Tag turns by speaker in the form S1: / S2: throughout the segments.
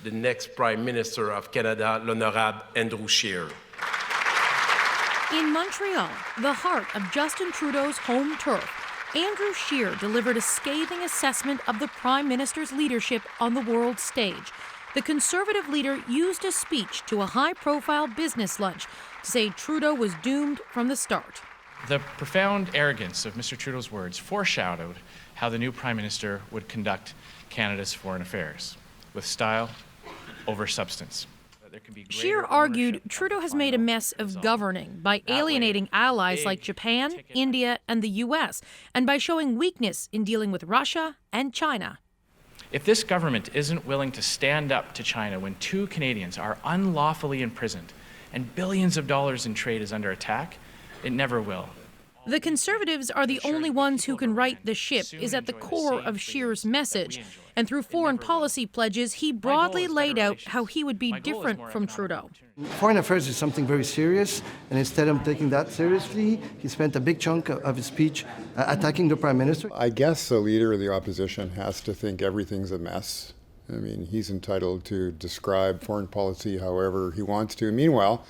S1: the next Prime Minister of Canada, l'Honorable Andrew Scheer.
S2: In Montreal, the heart of Justin Trudeau's home turf, Andrew Scheer delivered a scathing assessment of the Prime Minister's leadership on the world stage. The Conservative leader used a speech to a high-profile business lunch to say Trudeau was doomed from the start.
S3: The profound arrogance of Mr. Trudeau's words foreshadowed how the new Prime Minister would conduct Canada's foreign affairs, with style over substance.
S2: Scheer argued Trudeau has made a mess of governing by alienating allies like Japan, India, and the U.S., and by showing weakness in dealing with Russia and China.
S3: If this government isn't willing to stand up to China when 2 Canadians are unlawfully imprisoned and billions of dollars in trade is under attack, it never will.
S2: The Conservatives are the only ones who can right the ship is at the core of Scheer's message. And through foreign policy pledges, he broadly laid out how he would be different from Trudeau.
S4: Foreign affairs is something very serious, and instead of taking that seriously, he spent a big chunk of his speech attacking the Prime Minister.
S5: I guess the leader of the opposition has to think everything's a mess. I mean, he's entitled to describe foreign policy however he wants to. Meanwhile,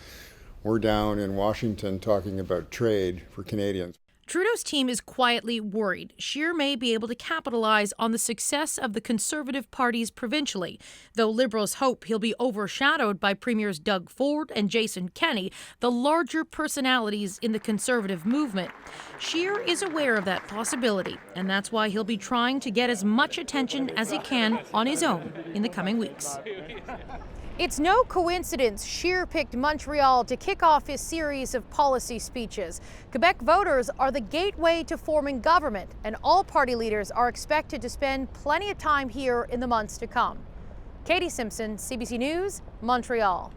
S5: we're down in Washington talking about trade for Canadians.
S2: Trudeau's team is quietly worried Scheer may be able to capitalize on the success of the Conservative parties provincially, though Liberals hope he'll be overshadowed by Premiers Doug Ford and Jason Kenney, the larger personalities in the Conservative movement. Scheer is aware of that possibility, and that's why he'll be trying to get as much attention as he can on his own in the coming weeks. It's no coincidence Scheer picked Montreal to kick off his series of policy speeches. Quebec voters are the gateway to forming government, and all party leaders are expected to spend plenty of time here in the months to come. Katie Simpson, CBC News, Montreal.